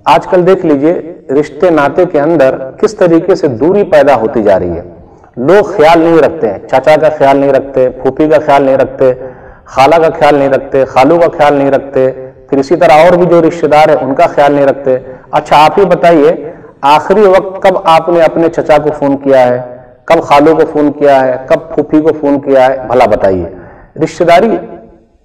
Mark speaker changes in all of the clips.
Speaker 1: آج کل دیکھ لیجئے رشتے ناتے کے اندر کس طریقے سے دوری پیدا ہوتی جا رہی ہے. لوگ خیال نہیں رکھتے ہیں، چاچا کا خیال نہیں رکھتے، پھوپھی کا خیال نہیں رکھتے، خالہ کا خیال نہیں رکھتے، خالو کا خیال نہیں رکھتے، پھر اسی طرح اور بھی جو رشتے دار ہیں ان کا خیال نہیں رکھتے. اچھا آپ ہی بتائیے، آخری وقت کب آپ نے اپنے چچا کو فون کیا ہے، کب خالو کو فون کیا ہے، کب پھوپھی کو فون کیا ہے؟ بھلا بتائیے. رشتے داری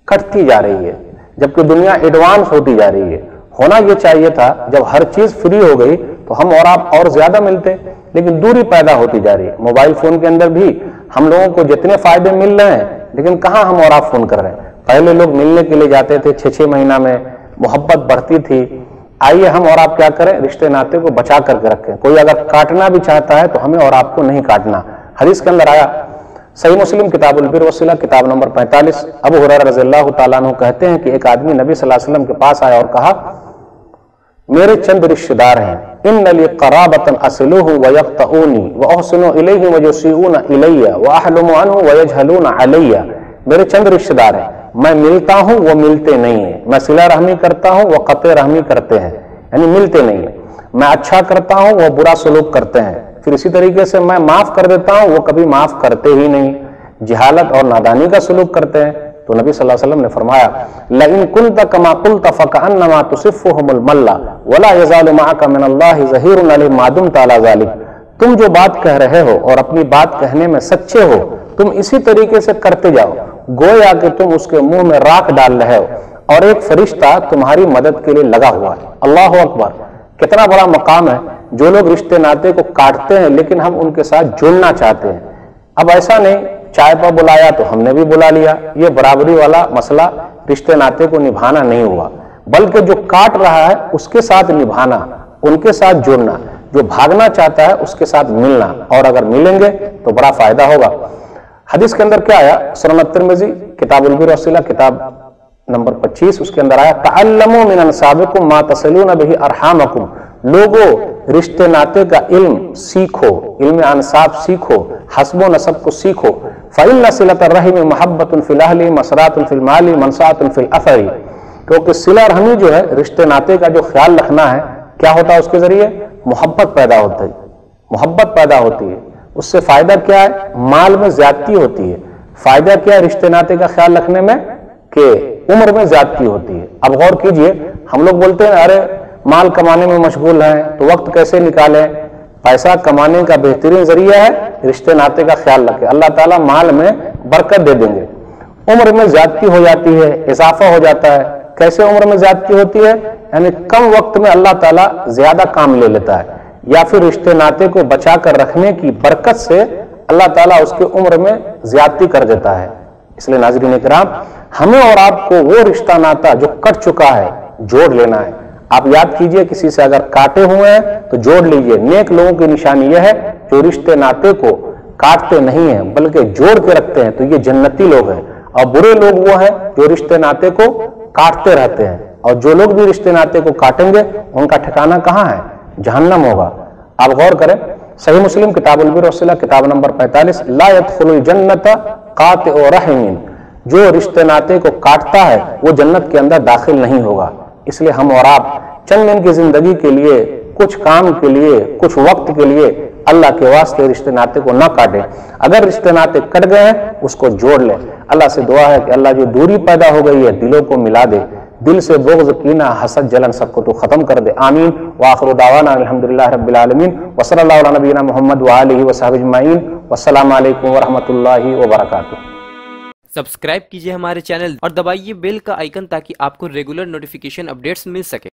Speaker 1: کٹتی جا رہی ہے جبکہ دنیا ایڈوانس ہوتی جا رہی ہے. ہونا یہ چاہیے تھا جب ہر چیز فری ہو گئی تو ہم اور آپ اور زیادہ ملتے، لیکن دوری پیدا ہوتی جا رہی ہے. موبائل فون کے اندر بھی ہم لوگوں کو جتنے فائدے مل رہے ہیں لیکن کہاں ہم اور آپ فون کر رہے ہیں. پہلے لوگ ملنے کے لیے جاتے تھے 6 مہینہ میں، محبت بڑھتی تھی. آئیے ہم اور آپ کیا کریں، رشتے ناتے کو بچا کر کے رکھیں. کوئی اگر کاٹنا بھی چاہتا ہے تو ہمیں اور آپ کو نہیں کاٹنا. حدیث کے اندر آیا، صحیح مسلم کتاب البر والصلہ کتاب نمبر 45، ابو ہریرہ رضی اللہ تعالیٰ عنہ کہتے ہیں کہ ایک آدمی نبی صلی اللہ علیہ وسلم کے پاس آیا اور کہا، میرے چند رشتے دار ہیں، ان لی قرابۃ اصلوہ ویقطعونی واحسن الیہ ویسیئون الی واحلم عنہ ویجہلون علی. میرے چند رشتے دار ہیں، میں ملتا ہوں وہ ملتے نہیں ہیں، میں صلہ رحمی کرتا ہوں وہ قطع رحمی کرتے ہیں، یعنی ملتے نہیں ہیں. میں اچھا کرتا ہوں وہ برا سلوک کرتے ہیں. پھر اسی طریقے سے میں معاف کر دیتا ہوں وہ کبھی معاف کرتے ہی نہیں، جہالت اور نادانی کا سلوک کرتے ہیں. تو نبی صلی اللہ علیہ وسلم نے فرمایا، لئن كنت كما قلت فكأنما تصفهم الملّ ولا يزال معك من الله ظهير عليهم ما دمت على ذلك. تم جو بات کہہ رہے ہو اور اپنی بات کہنے میں سچے ہو، تم اسی طریقے سے کرتے جاؤ گویا کہ تم اس کے منہ میں راکھ ڈال رہے ہو اور ایک فرشتہ تمہاری مدد کے لیے لگا ہوا ہے. اللہ اکبر، کتنا بڑا مقام ہے. جو لوگ رشتے ناتے کو کاٹتے ہیں لیکن ہم ان کے ساتھ جڑنا چاہتے ہیں. اب ایسا نہیں چائے پر بلایا تو ہم نے بھی بلا لیا، یہ برابری والا مسئلہ رشتے ناتے کو نبھانا نہیں ہوا، بلکہ جو کاٹ رہا ہے اس کے ساتھ نبھانا، ان کے ساتھ جڑنا. جو بھاگنا چاہتا ہے اس کے ساتھ ملنا، اور اگر ملیں گے تو بڑا فائدہ ہوگا. حدیث کے اندر کیا آیا، سنن الترمذی کتاب البر والصلہ کتاب نمبر 25، اس کے اندر آیا، تعلموا من انسابکم ما تصلون به ارحامکم. لوگوں رشتے ناتے کا علم سیکھو، علم انساب سیکھو، حسب و نسب کو سیکھو. فإن صلۃ الرحم محبۃ فی الاہل مسرات فی المال منسات فی الاثر. کیونکہ صلہ رحمی جو ہے، رشتے ناتے کا جو خیال رکھنا ہے، کیا ہوتا ہے اس کے ذریعے؟ محبت پیدا ہوتی ہے، محبت پیدا ہوتی ہے. اس سے فائدہ کیا ہے؟ مال میں زیادتی ہوتی ہے. فائدہ کیا ہے رشتے ناتے کا خیال رکھنے میں؟ کہ عمر میں زیادتی ہوتی ہے. اب غور کیجئے، ہم لوگ بولتے ہیں ارے مال کمانے میں مشغول ہیں تو وقت کیسے نکالیں؟ پیسہ کمانے کا بہترین ذریعہ ہے رشتے ناتے کا خیال رکھیں، اللہ تعالیٰ مال میں برکت دے دیں گے. عمر میں زیادتی ہو جاتی ہے، اضافہ ہو جاتا ہے. کیسے عمر میں زیادتی ہوتی ہے؟ یعنی کم وقت میں اللہ تعالیٰ زیادہ کام لے لیتا ہے، یا پھر رشتے ناتے کو بچا کر رکھنے کی برکت سے اللہ تعالیٰ اس کے عمر میں زیادتی کر دیتا ہے. اس لیے ناظرین کرام، ہمیں اور آپ کو وہ رشتہ ناتا جو کٹ چکا ہے جوڑ لینا ہے. آپ یاد کیجئے، کسی سے اگر کاٹے ہوئے ہیں تو جوڑ لیجئے. نیک لوگوں کی نشانی یہ ہے جو رشتے ناتے کو کاٹتے نہیں ہیں بلکہ جوڑ کے رکھتے ہیں، تو یہ جنتی لوگ ہیں. اور برے لوگ وہ ہیں جو رشتے ناتے کو کاٹتے رہتے ہیں، اور جو لوگ بھی رشتے ناتے کو کاٹیں گے ان کا ٹھکانہ کہاں ہے؟ جہنم ہوگا. آپ غور کریں، صحیح مسلم کتاب البر والصلہ کتاب نمبر 45، لا يدخل الجنت قاطع رحم. جو رشتے ناتے کو کاٹتا ہے وہ جنت کے اندر داخل نہیں ہوگا. اس لیے ہم اور آپ چند دن کی زندگی کے لیے، کچھ کام کے لیے، کچھ وقت کے لیے اللہ کے واسطے رشتے ناتے کو نہ کاٹیں. اگر رشتے ناتے کٹ گئے ہیں اس کو جوڑ لیں. اللہ سے دعا ہے کہ اللہ جو دوری پیدا ہو گئی ہے دلوں کو ملا دے، دل سے بغض، کینہ، حسد، جلن سب کو تو ختم کر دے. آمین. وآخر دعوانا الحمدللہ رب العالمین، وصلی اللہ علی نبینا محمد وآلہ وصحبہ اجمعین، والسلام علیکم ورحمۃ اللہ وبرکاتہ.
Speaker 2: سبسکرائب کیجئے ہمارے چینل اور دبائیے بیل کا آئیکن تاکہ آپ کو ریگولر نوٹیفیکیشن اپڈیٹس مل سکے.